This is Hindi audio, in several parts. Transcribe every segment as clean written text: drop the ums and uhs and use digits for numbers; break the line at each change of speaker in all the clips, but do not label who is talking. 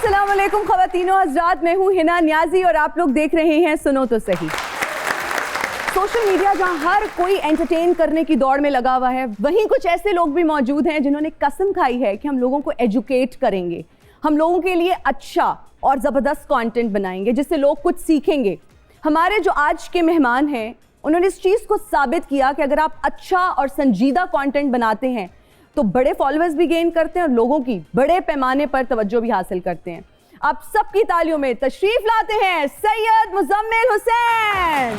अस्सलाम वालेकुम ख़वातीनो हज़रात, मैं हूँ हिना नियाज़ी और आप लोग देख रहे हैं सुनो तो सही। सोशल मीडिया जहाँ हर कोई एंटरटेन करने की दौड़ में लगा हुआ है, वहीं कुछ ऐसे लोग भी मौजूद हैं जिन्होंने कसम खाई है कि हम लोगों को एजुकेट करेंगे, हम लोगों के लिए अच्छा और ज़बरदस्त कंटेंट बनाएंगे जिससे लोग कुछ सीखेंगे। हमारे जो आज के मेहमान हैं उन्होंने इस चीज़ को साबित किया कि अगर आप अच्छा और संजीदा कंटेंट बनाते हैं तो बड़े फॉलोअर्स भी गेन करते हैं और लोगों की बड़े पैमाने पर तवज्जो भी हासिल करते हैं। आप सबकी तालियों में तशरीफ लाते हैं सैयद मुजम्मिल हुसैन।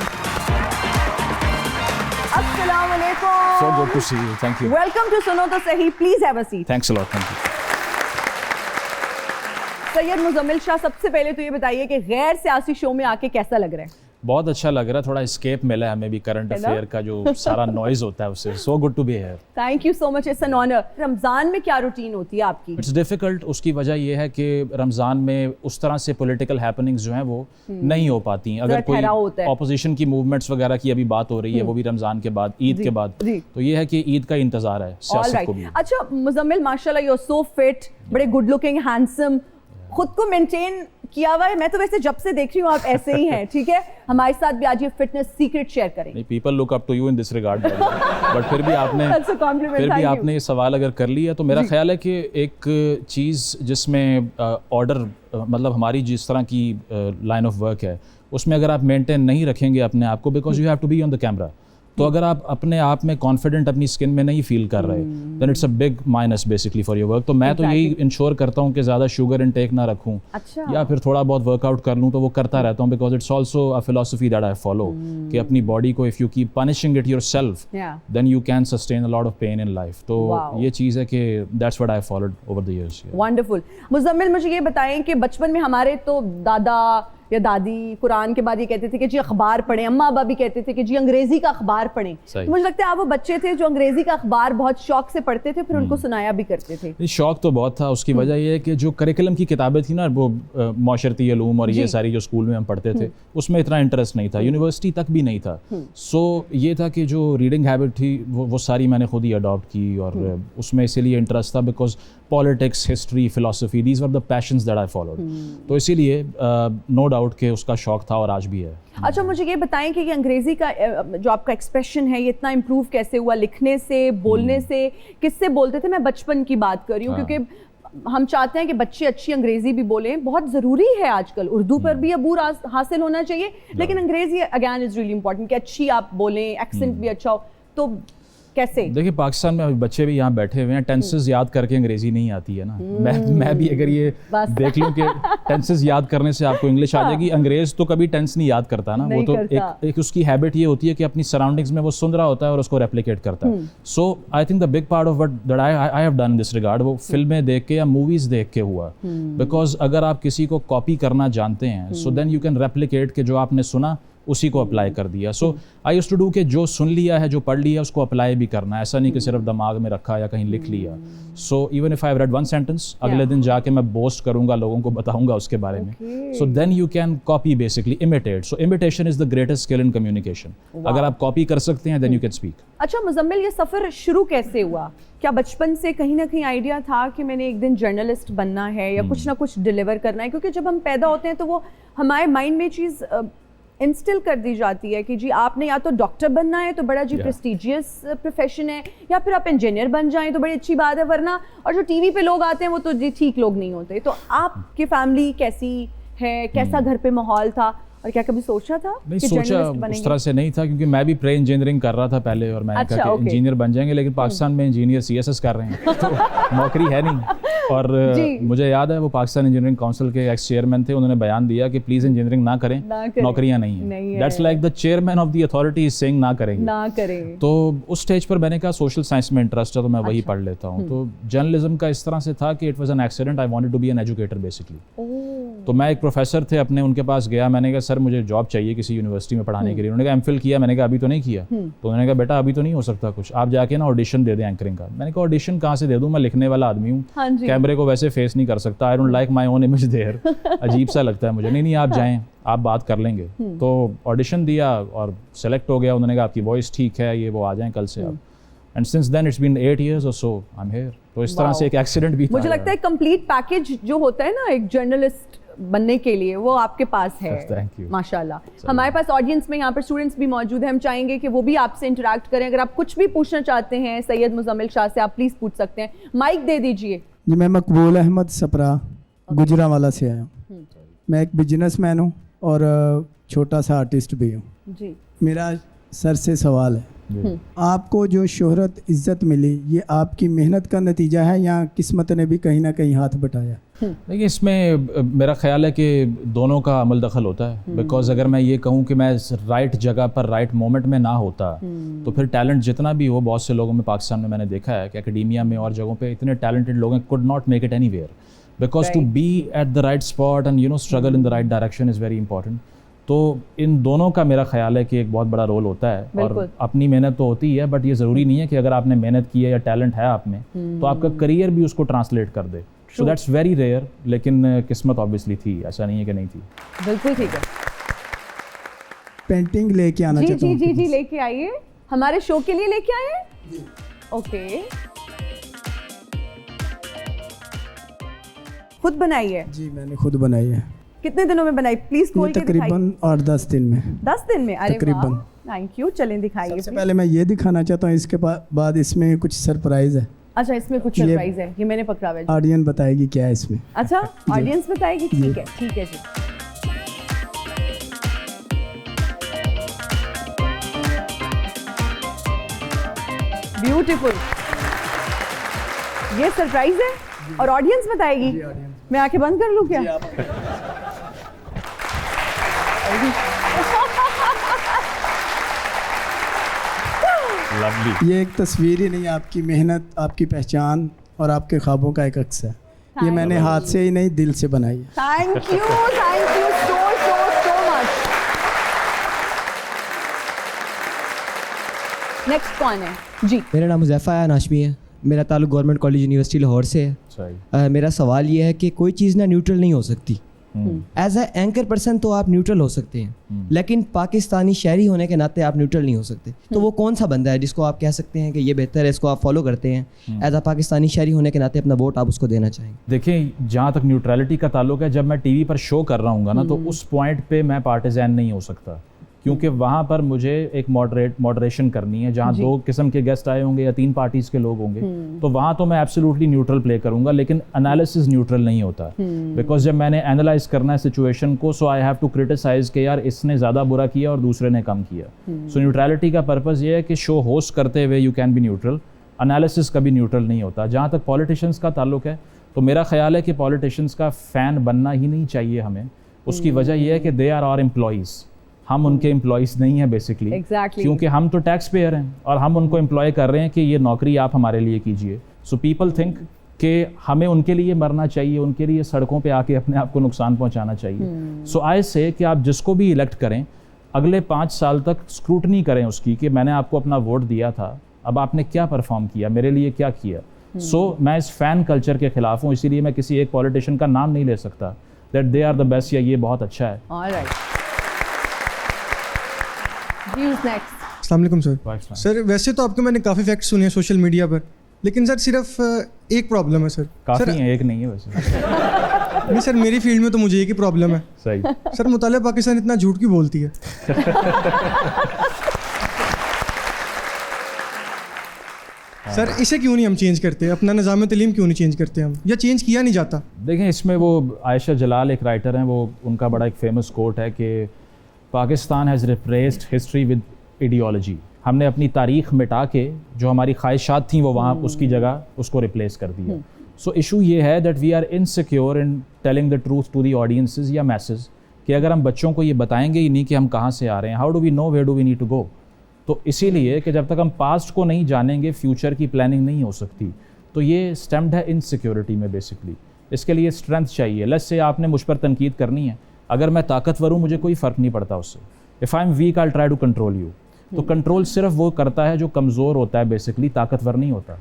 अस्सलाम वालेकुम।
So good to see you. Thank you.
Welcome to सुनो तो सही. Please have a seat.
Thanks a lot. Thank you.
Syed Muzammil Shah, सबसे पहले तो ये बताइए कि गैर सियासी शो में आके कैसा लग रहा है?
बहुत अच्छा लग रहा है, थोड़ा एस्केप मिला है हमें भी करंट अफेयर का जो सारा नॉइज होता है उससे। So good to be here.
Thank you so much, it's an honour. Ramzan में क्या रूटीन होती है आपकी?
It's difficult. उसकी वजह ये है कि रमज़ान में उस तरह से पॉलिटिकल हैपनिंग्स जो हैं वो नहीं हो पाती। अगर कोई ऑपोजिशन की मूवमेंट्स वगैरह की अभी बात हो रही है वो भी रमज़ान के बाद, ईद के बाद, तो ये है कि ईद का इंतज़ार है सियासत को भी।
अच्छा मुजम्मिल, माशाल्लाह यू आर सो फिट, बड़े गुड लुकिंग, हैंडसम, खुद को मेंटेन किया हुआ है। मैं तो वैसे जब से देख रही हूँ आप ऐसे ही हैं, ठीक है? हमारे साथ भी आज ये फिटनेस सीक्रेट शेयर करें।
नहीं, people look up to you in this regard, but फिर भी आपने ये सवाल अगर कर लिया तो मेरा ख्याल है कि एक चीज़ जिसमें ऑर्डर मतलब हमारी जिस तरह की लाइन ऑफ वर्क है उसमें अगर आप मेंटेन नहीं रखेंगे अपने आप को, because you have to be on the camera, तो अगर आप अपने आप में कॉन्फिडेंट अपनी स्किन में नहीं फील कर रहे, then it's a big minus basically for your work. तो मैं तो यही इंश्योर करता हूँ कि ज़्यादा शुगर इनटेक ना रखूँ, या फिर थोड़ा बहुत वर्कआउट कर लूँ, तो वो करता रहता हूँ, because it's also a philosophy that I follow कि अपनी बॉडी को if you keep punishing it yourself then you can sustain a lot of pain in life. तो ये चीज़ है कि that's what I followed over the years.
Wonderful. Muzammil, मुझे ये बताएं कि बचपन में हमारे तो दादा या दादी कुरान के बाद ये कहते थे कि जी अखबार पढ़ें, अम्मा अब्बा भी कहते थे कि जी अंग्रेजी का अखबार पढ़ें। तो मुझे लगता है आप वो बच्चे थे जो अंग्रेजी का अखबार बहुत शौक से पढ़ते थे, फिर उनको सुनाया भी करते थे।
शौक तो बहुत था। उसकी वजह ये है कि जो करिकुलम की किताबें थी ना, वो माशरती उलूम और ये सारी जो स्कूल में हम पढ़ते थे उसमें इतना इंटरेस्ट नहीं था, यूनिवर्सिटी तक भी नहीं था। सो ये था कि जो रीडिंग हैबिट थी वो सारी मैंने खुद ही अडॉप्ट की और उसमें इसीलिए इंटरेस्ट था because politics, history, philosophy, these were the patience that I followed. तो इसीलिए नो डाउट कि उसका शौक था और आज भी है।
अच्छा, मुझे ये बताएं कि ये अंग्रेजी का जो आपका एक्सप्रेशन है ये इतना इम्प्रूव कैसे हुआ? लिखने से, बोलने से? किससे बोलते थे? मैं बचपन की बात कर रही हूँ क्योंकि हम चाहते हैं कि बच्चे अच्छी अंग्रेजी भी बोलें, बहुत ज़रूरी है आजकल। उर्दू पर भी अबूर हासिल होना चाहिए, लेकिन अंग्रेजी अगेन इज़ रियली इंपॉर्टेंट कि अच्छी आप बोलें, एक्सेंट भी अच्छा हो। तो कैसे?
देखिए, पाकिस्तान में बच्चे भी यहाँ बैठे हुए हैं, टेंसेस याद करके अंग्रेजी नहीं आती है ना। मैं भी अगर ये देख लूँ कि टेंसेस याद करने से आपको इंग्लिश आ जाएगी, अंग्रेज तो कभी टेंस नहीं याद करता ना, वो तो एक उसकी हैबिट ये होती है कि अपनी सराउंडिंग्स में वो सुन रहा होता है और उसको रेप्लिकेट करता है। So I think the big part of what I have done in this regard, वो फिल्में देख के या मूवीज देख के हुआ। बिकॉज अगर आप किसी को कॉपी करना जानते हैं so then you can replicate के जो आपने सुना उसी को अप्लाई कर दिया। So I used to do कि जो सुन लिया है, जो पढ़ लिया है, उसको अप्लाई भी करना है। ऐसा नहीं कि सिर्फ दिमाग में रखा या कहीं लिख लिया। So even if I have read one sentence, अगले दिन जाके मैं बोस्ट करूंगा, लोगों को बताऊंगा उसके बारे में। So then you can copy, basically imitate. So imitation is the greatest skill in communication. अगर आप कॉपी कर सकते हैं देन यू कैन स्पीक।
अच्छा मुजम्मिल, ये सफ़र शुरू कैसे हुआ? क्या बचपन से कहीं ना कहीं आइडिया था कि मैंने एक दिन जर्नलिस्ट बनना है या कुछ ना कुछ डिलीवर करना है? क्योंकि जब हम पैदा होते हैं तो वो हमारे माइंड में चीज़ इंस्टिल कर दी जाती है कि जी आपने या तो डॉक्टर बनना है तो बड़ा जी प्रेस्टिजियस प्रोफेशन है, या फिर आप इंजीनियर बन जाएं तो बड़ी अच्छी बात है, वरना और जो टीवी पे लोग आते हैं वो तो जी ठीक लोग नहीं होते। तो आपकी फैमिली कैसी है, कैसा घर पे माहौल था और क्या कभी सोचा था?
नहीं सोचा उस तरह से नहीं था, क्योंकि मैं भी प्रे इंजीनियरिंग कर रहा था पहले और मैंने कहा कि इंजीनियर बन जाएंगे, लेकिन पाकिस्तान में इंजीनियर सीएसएस कर रहे हैं तो नौकरी है नहीं। और मुझे याद है वो पाकिस्तान इंजीनियरिंग काउंसिल के एक्स चेयरमैन थे, उन्होंने बयान दिया कि प्लीज इंजीनियरिंग ना करें, नौकरियां नहीं है। That's like the chairman of the authority is saying ना करेंगे। तो उस स्टेज पर मैंने कहा सोशल साइंस में इंटरेस्ट है तो मैं वही पढ़ लेता हूँ। तो जर्नलिज्म का इस तरह से था कि it was an accident, I wanted to be an educator basically. तो मैं एक प्रोफेसर थे अपने, उनके पास गया, मैंने कहा सर मुझे जॉब चाहिए किसी यूनिवर्सिटी में पढ़ाने के लिए। उन्होंने कहा एमफिल किया? मैंने कहा अभी तो नहीं किया। तो उन्होंने कहा बेटा अभी तो नहीं हो सकता कुछ, आप जाके ना ऑडिशन दे दें एंकरिंग का। मैंने कहा ऑडिशन कहाँ से दे दूँ, मैं लिखने वाला आदमी हूँ, कैमरे को वैसे फेस नहीं कर सकता, I don't like my own image there, अजीब सा लगता है मुझे। नहीं आप जाएं, आप बात कर लेंगे। तो ऑडिशन दिया और सेलेक्ट हो गया। उन्होंने कहा आपकी वॉइस ठीक है, ये वो, आ जाएं कल से आप। And since then it's been 8 years or so I'm here. तो इस तरह से एक एक्सीडेंट भी था।
मुझे लगता है कंप्लीट पैकेज जो होता है ना एक जर्नलिस्ट बनने के लिए, वो आपके पास है।
Thank you.
माशाल्लाह। हमारे पास ऑडियंस में यहाँ पर स्टूडेंट्स भी मौजूद हैं, हम चाहेंगे कि वो भी आपसे इंटरेक्ट करें। अगर आप कुछ भी पूछना चाहते हैं सैयद मुजम्मिल शाह से, आप प्लीज पूछ सकते हैं। माइक दे दीजिए।
जी, मैं मकबूल अहमद सपरा गुजरांवाला से आया हूँ। मैं एक बिजनेसमैन हूँ और छोटा सा आर्टिस्ट भी हूँ
जी।
मेरा सर से सवाल है, आपको जो शोहरत इज्जत मिली ये आपकी मेहनत का नतीजा है या किस्मत ने भी कहीं ना कहीं हाथ बटाया?
देखिए, इसमें मेरा ख्याल है कि दोनों का अमल दखल होता है। बिकॉज अगर मैं ये कहूँ कि मैं राइट जगह पर राइट मोमेंट में ना होता तो फिर टैलेंट जितना भी हो, बहुत से लोगों में पाकिस्तान में मैंने देखा है कि एकेडेमिया में और जगहों पे इतने टैलेंटेड लोग हैं, could not make it anywhere because to be at the right spot and struggle in the right direction is very important. तो इन दोनों का मेरा ख्याल है कि एक बहुत बड़ा रोल होता है। और अपनी मेहनत तो होती है, बट ये ज़रूरी नहीं है कि अगर आपने मेहनत की है या टैलेंट है आप में तो आपका करियर भी उसको ट्रांसलेट कर दे। सो दैट्स वेरी रेयर, लेकिन किस्मत ऑब्वियसली थी, ऐसा नहीं है कि नहीं थी।
बिल्कुल ठीक है।
पेंटिंग लेके आना चाहता हूँ।
जी लेके आइए, हमारे शो के लिए लेके आए हैं। ओके, खुद बनाई है?
जी, मैंने खुद बनाई है।
कितने दिनों में बनाई? प्लीज खोल के दिखाइए।
तकरीबन 8-10 दिन में।
10 दिन में? अरे
तकरीबन।
Thank you. चलें दिखाइए।
सबसे पहले मैं ये दिखाना चाहता हूँ, इसके बाद इसमें कुछ सरप्राइज है।
अच्छा, इसमें कुछ सरप्राइज है, ये मैंने पकड़ा हुआ है।
ऑडियंस बताएगी क्या है इसमें।
अच्छा, ऑडियंस बताएगी। ठीक है जी। ब्यूटीफुल, ये सरप्राइज है और ऑडियंस बताएगी। मैं आंखें बंद कर लूं क्या?
लवली।
ये एक तस्वीर ही नहीं, आपकी मेहनत, आपकी पहचान और आपके ख्वाबों का एक अक्स है। ये मैंने हाथ से ही नहीं, दिल से बनाई है।
Thank you so much. Next कौन है जी?
मेरा नाम हुज़ैफ़ा है नाशमी है। मेरा ताल्लुक गवर्नमेंट कॉलेज यूनिवर्सिटी लाहौर से है। मेरा सवाल ये है कि कोई चीज़ ना न्यूट्रल नहीं हो सकती। एज अ एंकर पर्सन तो आप न्यूट्रल हो सकते हैं, लेकिन पाकिस्तानी शहरी होने के नाते आप न्यूट्रल नहीं हो सकते। तो वो कौन सा बंदा है जिसको आप कह सकते हैं कि ये बेहतर है, इसको आप फॉलो करते हैं? एज अ पाकिस्तानी शहरी होने के नाते अपना वोट आप उसको देना चाहेंगे?
देखिए, जहाँ तक न्यूट्रलिटी का ताल्लुक है, जब मैं टीवी पर शो कर रहा हूँ ना, तो उस पॉइंट पे मैं पार्टिजान नहीं हो सकता, क्योंकि वहाँ पर मुझे एक मॉडरेशन करनी है। जहाँ 2 किस्म के गेस्ट आए होंगे या 3 पार्टीज के लोग होंगे, तो वहाँ तो मैं एब्सोल्युटली न्यूट्रल प्ले करूँगा, लेकिन एनालिसिस न्यूट्रल नहीं होता। बिकॉज जब मैंने एनालाइज करना है सिचुएशन को, सो आई हैव टू क्रिटिसाइज कि यार इसने ज़्यादा बुरा किया और दूसरे ने कम किया। सो न्यूट्रलिटी का पर्पज़ ये है कि शो होस्ट करते हुए you can be neutral, analysis कभी न्यूट्रल नहीं होता। जहाँ तक पॉलिटिशियंस का ताल्लुक है, तो मेरा ख्याल है कि पॉलिटिशियंस का फ़ैन बनना ही नहीं चाहिए हमें। उसकी वजह यह है कि दे आर आवर एम्प्लॉइज़, हम उनके एम्प्लॉइज़ नहीं हैं बेसिकली। क्योंकि हम तो टैक्स पेयर हैं और हम उनको एम्प्लॉय कर रहे हैं कि ये नौकरी आप हमारे लिए कीजिए। सो पीपल थिंक कि हमें उनके लिए मरना चाहिए, उनके लिए सड़कों पे आके अपने आप को नुकसान पहुंचाना चाहिए। सो आई से कि आप जिसको भी इलेक्ट करें, अगले 5 साल तक स्क्रूटनी करें उसकी कि मैंने आपको अपना वोट दिया था, अब आपने क्या परफॉर्म किया, मेरे लिए क्या किया। सो मैं इस फ़ैन कल्चर के खिलाफ हूँ, इसीलिए मैं किसी एक पॉलिटिशियन का नाम नहीं ले सकता that they are the best या ये बहुत अच्छा है।
अस्सलाम वालेकुम सर। सर, वैसे तो आपके मैंने काफ़ी फैक्ट सुने हैं सोशल मीडिया पर, लेकिन सर सिर्फ एक प्रॉब्लम है सर।
काफ़ी है, एक नहीं है वैसे।
नहीं सर, मेरी फील्ड में तो मुझे एक ही प्रॉब्लम है।
सही
सर, मुतालिया पाकिस्तान इतना झूठ क्यों बोलती है? सर, इसे क्यों नहीं हम चेंज करते? अपना निज़ाम तलीम क्यों नहीं चेंज करते हम, या चेंज किया नहीं जाता?
देखें, इसमें वो आयशा जलाल एक राइटर हैं, वो उनका बड़ा एक फेमस कोट है कि Pakistan has replaced history with ideology. हमने अपनी तारीख मिटा के जो हमारी ख्वाहिशात थी वो वहाँ उसकी जगह उसको रिप्लेस कर दिया। सो इशू ये है that we are insecure in telling the truth to the audiences या मैसेज, कि अगर हम बच्चों को ये बताएंगे ही नहीं कि हम कहाँ से आ रहे हैं, how do we know where do we need to go. तो इसीलिए कि जब तक हम पास्ट को नहीं जानेंगे, फ्यूचर की प्लानिंग नहीं हो सकती। तो ये स्टेम्ड है इनसिक्योरिटी में बेसिकली। इसके लिए स्ट्रेंथ चाहिए। लेट्स से आपने मुझ पर तनकीद करनी है, अगर मैं ताकतवर हूँ मुझे कोई फ़र्क नहीं पड़ता उससे। If I am weak I try to control you. तो कंट्रोल सिर्फ वो करता है जो कमज़ोर होता है, बेसिकली ताकतवर नहीं होता।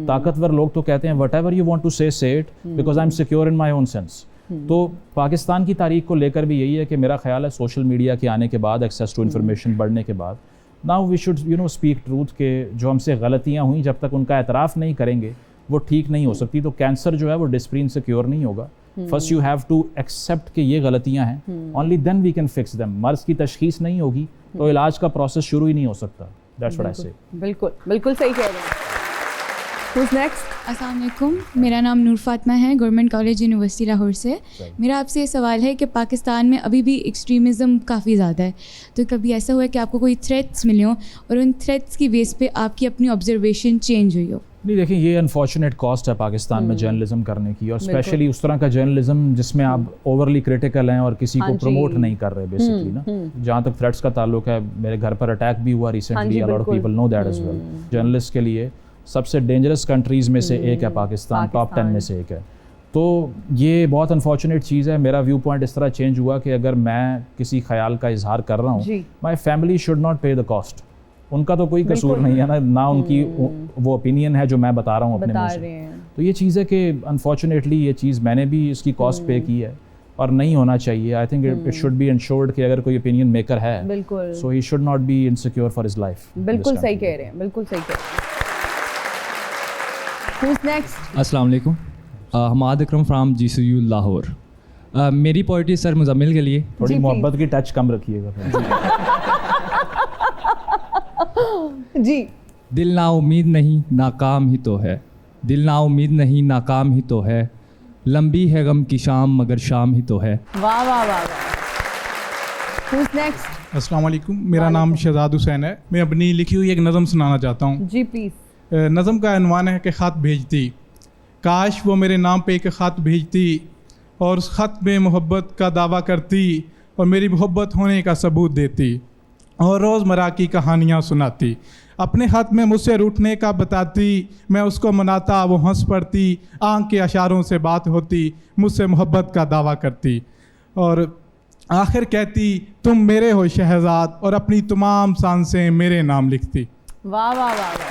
ताकतवर लोग तो कहते हैं whatever you want to say it because I am secure in my own sense. तो पाकिस्तान की तारीख को लेकर भी यही है कि मेरा ख्याल है सोशल मीडिया के आने के बाद, एक्सेस टू इन्फॉर्मेशन बढ़ने के बाद, now we should speak truth के जो हमसे गलतियाँ हुई जब तक उनका एतराफ़ नहीं करेंगे वो ठीक नहीं हो सकती। तो कैंसर जो है वो डिस्प्रीन से क्योर नहीं होगा। First you have to accept कि ये गलतियाँ हैं, only then we can fix them. मर्ज़ की तशखीस नहीं होगी तो इलाज का प्रोसेस शुरू ही नहीं हो सकता। दैट्स व्हाट आई से।
बिल्कुल बिल्कुल सही कह रहे हैं। Who's next?
अस्सलाम वालेकुम, मेरा नाम नूर फातिमा है, गवर्नमेंट कॉलेज यूनिवर्सिटी लाहौर से। मेरा आपसे ये सवाल है कि पाकिस्तान में अभी भी एक्सट्रीमिज़म काफ़ी ज़्यादा है, तो कभी ऐसा हुआ है कि आपको कोई थ्रेट्स मिले हों और उन थ्रेट्स की बेस पे आपकी अपनी ऑब्जर्वेशन चेंज हुई हो?
नहीं, देखिए ये अनफॉर्चुनेट कॉस्ट है पाकिस्तान में जर्नलिज्म करने की, और स्पेशली उस तरह का जर्नलिज्म जिसमें आप ओवरली क्रिटिकल हैं और किसी को प्रमोट नहीं कर रहे बेसिकली ना। जहाँ तक थ्रेट्स का ताल्लुक है, मेरे घर पर अटैक भी हुआ recently, a lot of people know that as well. Journalist के लिए सबसे डेंजरस कंट्रीज़ में से एक है पाकिस्तान, टॉप 10 में से एक है। तो ये बहुत अनफॉर्चुनेट चीज़ है। मेरा व्यू पॉइंट इस तरह चेंज हुआ कि अगर मैं किसी ख्याल का इजहार कर रहा हूँ, माई फैमिली शुड नॉट पे द कॉस्ट। उनका तो कोई कसूर नहीं है ना उनकी वो ओपिनियन है जो मैं बता रहा हूँ अपने मुंह से। तो ये चीज़ है कि अनफॉर्चुनेटली ये चीज़ मैंने भी इसकी कॉस्ट पे की है और नहीं होना चाहिए। I think it should be insured कि अगर कोई ओपिनियन मेकर है so he should not be insecure for his life.
बिल्कुल सही कह रहे हैं, बिल्कुल सही कह रहे हैं। Who's next?
अस्सलाम वालेकुम, हमाद अकरम फ्राम GCU लाहौर। मेरी पोइट्री सर मुजम्मिल के लिए।
थोड़ी मोहब्बत की टच कम रखिएगा
जी।
दिल ना उम्मीद नहीं नाकाम ही तो है, दिल ना उम्मीद नहीं नाकाम ही तो है, लंबी है गम की शाम मगर शाम ही तो है।
वाह वाह वाह। Who's next?
अस्सलाम वालेकुम, मेरा नाम शहजाद हुसैन है। मैं अपनी लिखी हुई एक नज़म सुनाना चाहता हूँ।
जी प्लीज़।
नज़म का अनवान है कि ख़त भेजती, काश वो मेरे नाम पे एक ख़त भेजती और उस ख़त में मोहब्बत का दावा करती और मेरी मोहब्बत होने का सबूत देती और रोज़मर्रा की कहानियाँ सुनाती। अपने हाथ में मुझसे रूठने का बताती, मैं उसको मनाता वो हंस पड़ती, आंख के इशारों से बात होती, मुझसे मोहब्बत का दावा करती और आखिर कहती तुम मेरे हो शहजाद और अपनी तमाम सांसें मेरे नाम लिखती।
वाह वाह वाह वाह।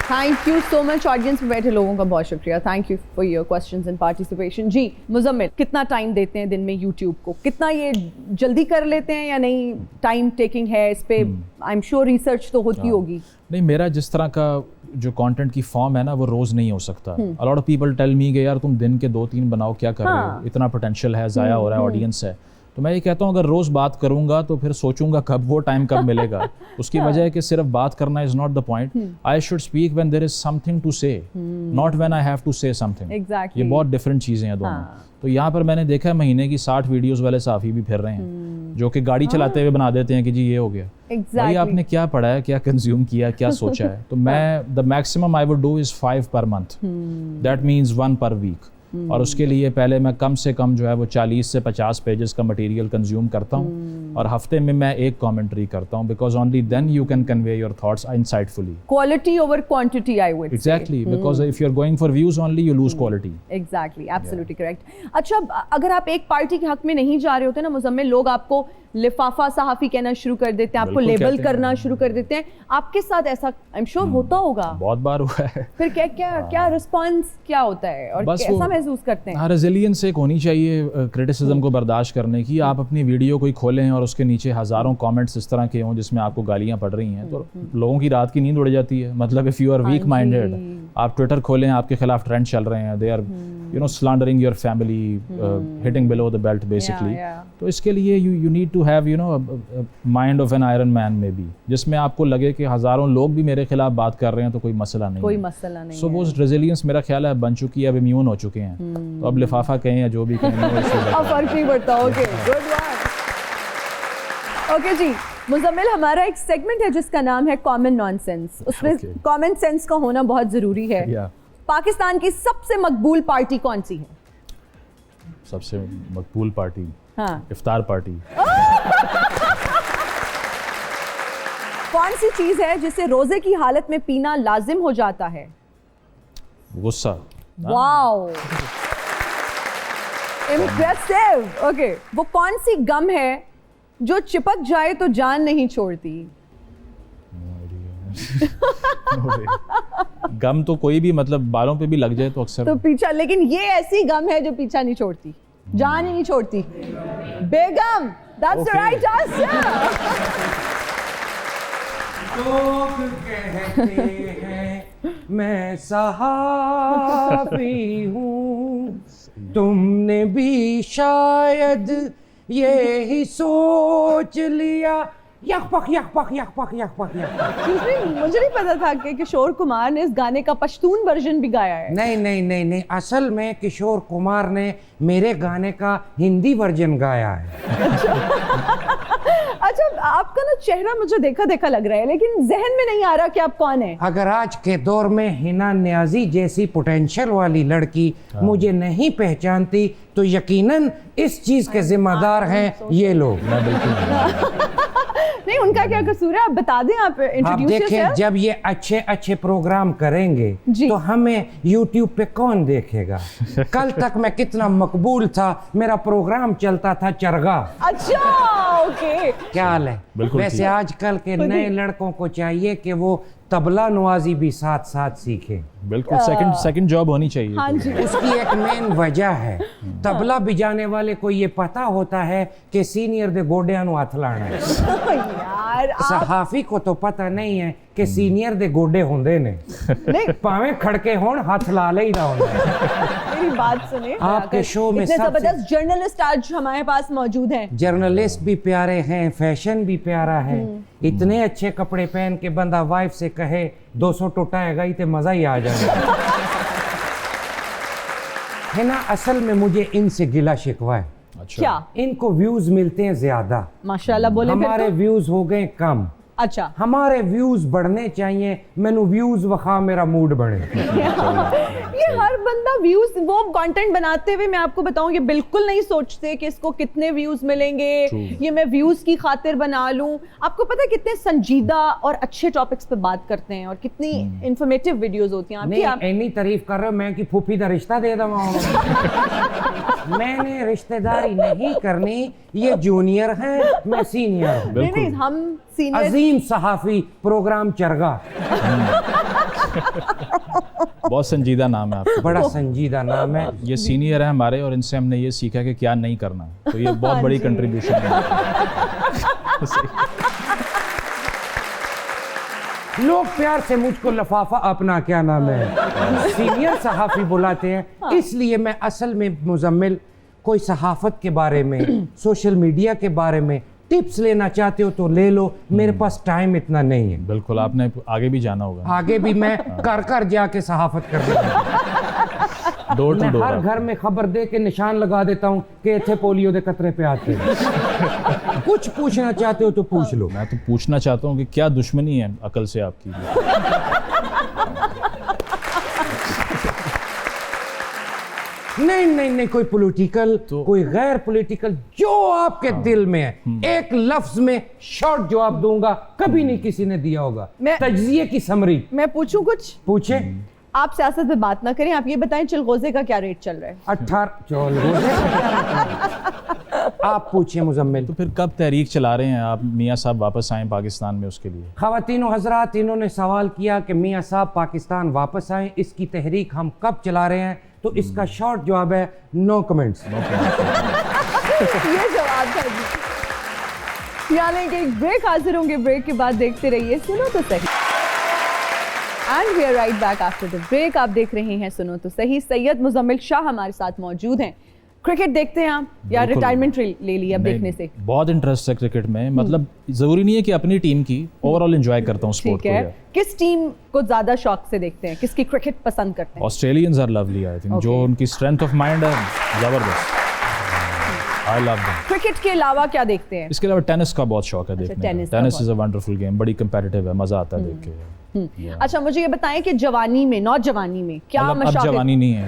Thank you so much. Audience में बैठे लोगों का बहुत शुक्रिया। Thank you for your questions and participation. जी मुजम्मिल, कितना टाइम देते हैं दिन में यूट्यूब को? कितना ये जल्दी कर लेते हैं या नहीं? टाइम टेकिंग है इस पे? आई एम श्योर रिसर्च तो होती होगी।
नहीं, मेरा जिस तरह का जो कंटेंट की फॉर्म है ना वो रोज़ नहीं हो सकता। A lot of people tell me कि यार तुम दिन के 2-3 बनाओ, क्या कर रहे हो, इतना पोटेंशियल है, ज़ाया हो रहा है, ऑडियंस है। तो मैं ये कहता हूँ अगर रोज़ बात करूँगा तो फिर सोचूंगा कब वो टाइम कब मिलेगा। उसकी वजह है कि सिर्फ बात करना is not the point. I should speak when there is something to say, not when I have to say something. ये बहुत डिफरेंट चीज़ें हैं दोनों। तो यहाँ पर मैंने देखा है महीने की 60 वीडियोज़ वाले साफ़ी भी फिर रहे हैं जो कि गाड़ी चलाते हुए बना देते हैं कि जी ये हो गया। भाई आपने क्या पढ़ा है, क्या कंज्यूम किया, क्या सोचा है? तो मैं the maximum I would do is 5 per month, that means 1 पर वीक। और उसके लिए पहले मैं कम से कम जो है वो 40 से 50 पेजेस का मटेरियल कंज्यूम करता हूँ और हफ्ते में मैं एक कमेंट्री करता हूँ, because only then you can convey your thoughts insightfully.
Quality over quantity I would.
Exactly, because if you are going for views only you lose quality.
Exactly, absolutely correct. अच्छा, अगर आप एक पार्टी के हक में नहीं जा रहे होते ना मुजम्मिल, लोग आपको लिफाफा सहाफ़ी कहना शुरू कर देते हैं, आपको लेबल करना शुरू कर देते हैं। आपके साथ ऐसा आई एम श्योर होता होगा,
बहुत बार हुआ है।
फिर क्या रिस्पॉन्स क्या होता है और कैसा महसूस करते हैं?
रेजिलियंस एक होनी चाहिए क्रिटिसिज्म को बर्दाश्त करने की। आप अपनी वीडियो कोई खोलें और उसके नीचे हज़ारों कमेंट्स इस तरह के हों जिसमें आपको गालियाँ पड़ रही हैं, तो लोगों की रात की नींद उड़ जाती है। मतलब if you are weak minded, आप ट्विटर खोलें, आपके खिलाफ ट्रेंड चल रहे हैं, they are slandering your family, hitting below the belt basically. तो इसके लिए you need to have mind of an iron man maybe, जिसमें आपको लगे कि हज़ारों लोग भी मेरे खिलाफ बात कर रहे हैं तो कोई मसला नहीं। सो वो रेजिलियंस मेरा ख्याल है बन चुकी है, अब इम्यून हो चुके हैं। तो अब लिफाफा कहें या जो भी कहें अब
फर्क नहीं पड़ता। Okay, good one. ओके जी मुजम्मिल, हमारा एक सेगमेंट है जिसका नाम है कॉमन नॉनसेंस। उसमें कॉमन सेंस का होना बहुत ज़रूरी है। पाकिस्तान की सबसे मकबूल पार्टी कौन सी है?
सबसे मकबूल पार्टी?
हाँ,
इफ्तार पार्टी।
कौन सी चीज़ है जिसे रोज़े की हालत में पीना लाजिम हो जाता है?
गुस्सा।
Wow, impressive. ओके, वो कौन सी गम है जो चिपक जाए तो जान नहीं छोड़ती?
गम तो कोई भी, मतलब बालों पे भी लग जाए तो अक्सर
तो पीछा, लेकिन ये ऐसी गम है जो पीछा नहीं छोड़ती, जान ही नहीं छोड़ती। बेगम, दैट्स द राइट आंसर।
लोग कहते हैं मैं सहाफ़ी हूँ, तुमने भी शायद ये ही सोच लिया। यक पक यक पक यक पक यक पक यक पक।
मुझे नहीं पता था कि किशोर कुमार ने इस गाने का पश्तून वर्जन भी गाया है।
नहीं नहीं नहीं नहीं, असल में किशोर कुमार ने मेरे गाने का हिंदी वर्जन गाया है।
अच्छा, आपका ना चेहरा मुझे देखा देखा लग रहा है, लेकिन जहन में नहीं आ रहा कि आप कौन है।
अगर आज के दौर में हिना न्याजी जैसी पोटेंशियल वाली लड़की मुझे नहीं पहचानती तो यकीनन इस चीज के जिम्मेदार हैं ये लोग।
नहीं, उनका क्या कसूर है, आप बता दें। आप
इंट्रोड्यूस देखें, जब ये अच्छे अच्छे प्रोग्राम करेंगे तो हमें YouTube पे कौन देखेगा। कल तक मैं कितना मकबूल था, मेरा प्रोग्राम चलता था चरगा।
अच्छा, ओके,
क्या हाल है। वैसे आजकल के नए लड़कों को चाहिए कि वो तबला नवाजी भी साथ साथ सीखें।
बिल्कुल, सेकंड जॉब होनी चाहिए।
हाँ जी।
उसकी एक मेन वजह है, तबला बजाने वाले को ये पता होता है कि सीनियर दे गोडियां नु हाथ लाना है।
यार,
सहाफी को तो पता नहीं है कि सीनियर दे गोडे होंदे ने, पावे खड़के होन हाथ ला ले ही ना होंदे।
मेरी बात सुने,
आपके शो में
इतने जबरदस्त जर्नलिस्ट आज हमारे पास मौजूद हैं।
जर्नलिस्ट भी प्यारे हैं, फैशन भी प्यारा है। इतने अच्छे कपड़े पहन के बंदा वाइफ से कहे 200 टोटा है गई तो मजा ही आ जाएगा। है ना, असल में मुझे इनसे गिला शिकवा है।
अच्छा।
क्या?
इनको व्यूज मिलते हैं ज्यादा,
माशाल्लाह बोले,
हमारे व्यूज हो गए कम।
अच्छा,
हमारे व्यूज बढ़ने चाहिए, मैनू व्यूज वखा मेरा मूड बढ़े।
ये हर बंदा व्यूज, वो कंटेंट बनाते हुए मैं आपको बताऊं, ये बिल्कुल नहीं सोचते कि इसको कितने व्यूज मिलेंगे, ये मैं व्यूज की खातिर बना लूं। आपको पता है कितने संजीदा और अच्छे टॉपिक्स पे बात करते हैं और कितनी इंफॉर्मेटिव वीडियोस होती हैं आपकी। आप
इतनी तारीफ कर रहे हो, मैं कि फूफी का रिश्ता दे दवा। मैंने रिश्तेदारी नहीं करनी, ये जूनियर है, मैं सीनियर हूं।
नहीं, हम सीनियर।
अजीम सहाफी, प्रोग्राम चरगा।
बहुत संजीदा नाम है आपका।
बड़ा संजीदा नाम है।
ये सीनियर है हमारे और इनसे हमने ये सीखा कि क्या नहीं करना, तो ये बहुत बड़ी कंट्रीब्यूशन है।
लोग प्यार से मुझको लफाफा अपना क्या नाम है सीनियर सहाफी बुलाते हैं। इसलिए मैं असल में मुजम्मिल, कोई सहाफत के बारे में, सोशल मीडिया के बारे में टिप्स लेना चाहते हो तो ले लो, मेरे पास टाइम इतना नहीं है।
बिल्कुल, आपने आगे भी जाना होगा।
आगे भी मैं कर जाके सहाफत कर देता हूं। मैं हर घर में खबर दे के निशान लगा देता हूँ कि इतने पोलियो के कतरे पे आते हैं। कुछ पूछना चाहते हो तो पूछ लो।
मैं तो पूछना चाहता हूँ कि क्या दुश्मनी है अकल से आपकी?
नहीं नहीं नहीं, कोई पॉलिटिकल तो कोई गैर पॉलिटिकल, जो आपके दिल में है, एक लफ्ज में शॉर्ट जवाब दूंगा, कभी नहीं किसी ने दिया होगा। तज्जिए की समरी।
मैं पूछूं कुछ?
पूछे।
आप सियासत पे बात ना करें, आप ये बताएं चिलगोजे का क्या रेट चल रहा है?
18 चिलगोजे। आप पूछिए मुजम्मिल।
तो फिर कब तहरीक चला रहे हैं आप, मियाँ साहब वापस आए पाकिस्तान में उसके लिए?
ख़वातीनो हज़रात, इन्होंने सवाल किया कि मियाँ साहब पाकिस्तान वापस आए, इसकी तहरीक हम कब चला रहे हैं, तो इसका शॉर्ट जवाब है नो कमेंट्स।
ये जवाब था जी। यानी कि एक ब्रेक हाजिर होंगे, ब्रेक के बाद देखते रहिए सुनो तो सही। And we are right back after the break. आप देख रहे हैं सुनो तो सही। सैयद मुजम्मिल शाह हमारे साथ मौजूद हैं। क्रिकेट देखते हैं आप या रिटायरमेंट ले लिया देखने से?
बहुत इंटरेस्ट है क्रिकेट में, मतलब जरूरी नहीं है कि अपनी टीम की, ओवरऑल एंजॉय करता हूं स्पोर्ट को।
किस टीम को ज्यादा शौक से देखते हैं, किसकी क्रिकेट पसंद करते हैं?
Australians are lovely, I think. जो उनकी स्ट्रेंथ ऑफ माइंड है जबरदस्त, आई लव देम।
क्रिकेट के अलावा क्या देखते हैं?
इसके अलावा टेनिस का बहुत शौक है देखने का। Tennis is a wonderful game, बड़ी कंपेटिटिव है, मजा आता है देख के।
अच्छा, मुझे ये बताएं कि जवानी में, नौजवानी में क्या
अब जवानी नहीं है।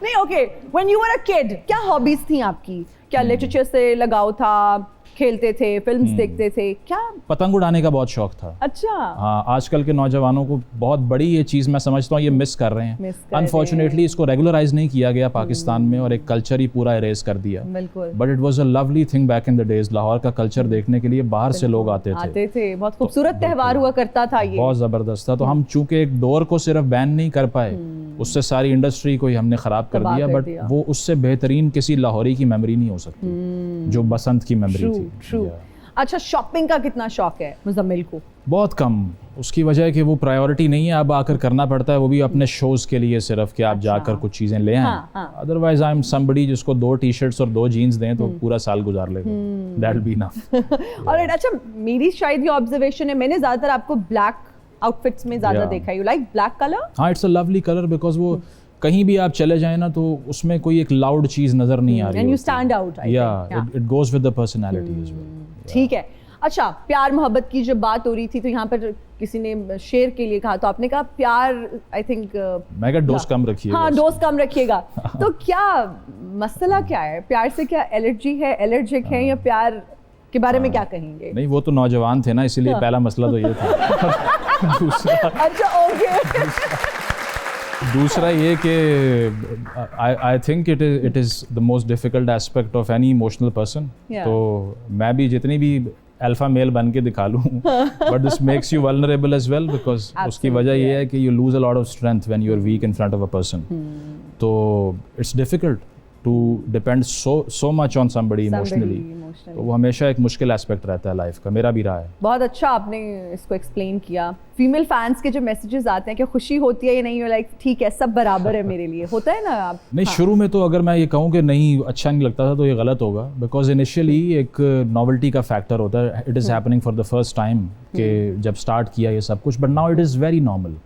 नहीं, okay, when you were a kid क्या हॉबीज थी आपकी? क्या लिटरेचर से लगाव था, खेलते थे, फिल्म्स देखते थे, क्या?
पतंग उड़ाने का बहुत शौक था।
अच्छा।
हाँ, आजकल के नौजवानों को बहुत बड़ी ये चीज़ मैं समझता हूँ, ये मिस कर रहे हैं। अनफॉर्चुनेटली इसको रेगुलराइज नहीं किया गया पाकिस्तान में और एक कल्चर ही पूरा इरेज कर दिया।
बिल्कुल।
But it was a lovely thing back in the days. Lahore का कल्चर देखने के लिए बाहर से लोग आते थे।
बहुत खूबसूरत त्यौहार हुआ करता था ये,
बहुत जबरदस्त था। तो हम चूंकि एक दौर को सिर्फ बैन नहीं कर पाए, उससे सारी इंडस्ट्री को ही हमने खराब कर दिया। बट वो उससे बेहतरीन किसी लाहौरी की मेमोरी नहीं हो सकती जो बसंत की मेमोरी थी।
अच्छा, शॉपिंग का कितना शौक है मुजम्मिल को?
बहुत कम। उसकी वजह है कि वो प्रायोरिटी नहीं है, अब आकर करना पड़ता है, वो भी अपने शोज़ के लिए सिर्फ कि आप जाकर कुछ चीज़ें ले आएं। अदरवाइज आई एम समबडी जिसको 2 टी-शर्ट्स और 2 जीन्स दें तो पूरा साल गुजार लेगा, that will be enough.
Alright, अच्छा मेरी शायद ये ऑब्जर्वेशन है, मैंने ज़्यादातर आपको ब्लैक आउटफिट्स में ज़्यादा देखा है। You like black colour?
हाँ, it's a lovely colour because वो कहीं भी आप चले जाएं ना तो उसमें कोई एक लाउड चीज़ नज़र नहीं आ रही।
And you stand out.
या it goes with the personality as well.
ठीक है। अच्छा, प्यार मोहब्बत की जब बात हो रही थी तो यहाँ पर किसी ने शेर के लिए कहा, तो आपने कहा प्यार, आई थिंक
मैं कहा डोज कम रखिएगा।
हाँ, डोज कम रखिएगा। तो क्या मसला क्या है? प्यार से क्या एलर्जी है, एलर्जिक है, या प्यार के बारे में क्या कहेंगे?
नहीं, वो तो नौजवान थे ना, इसीलिए पहला मसला तो ये था। दूसरा,
अच्छा ओके।
दूसरा ये कि आई think it is the most difficult aspect of any emotional person. तो मैं भी जितनी भी अल्फा मेल बन के दिखा लूँ, but this makes you vulnerable as well, because उसकी वजह ये है कि you lose a lot of strength when you are weak in front of a person. तो it's difficult to depend so much on somebody emotionally. तो वो हमेशा एक मुश्किल एस्पेक्ट रहता है लाइफ का, मेरा भी रहा है।
बहुत अच्छा आपने इसको एक्सप्लेन किया। फीमेल फैंस के जो मैसेजेस आते हैं, क्या खुशी होती है या नहीं? लाइक ठीक है, सब बराबर है मेरे लिए, होता है ना आप?
नहीं, शुरू में तो अगर मैं ये कहूँ कि नहीं अच्छा नहीं लगता था तो ये गलत होगा, बिकॉज इनिशियली एक नॉवेल्टी का फैक्टर होता है। It is happening for the first time कि जब स्टार्ट किया ये सब कुछ, but now it is very normal.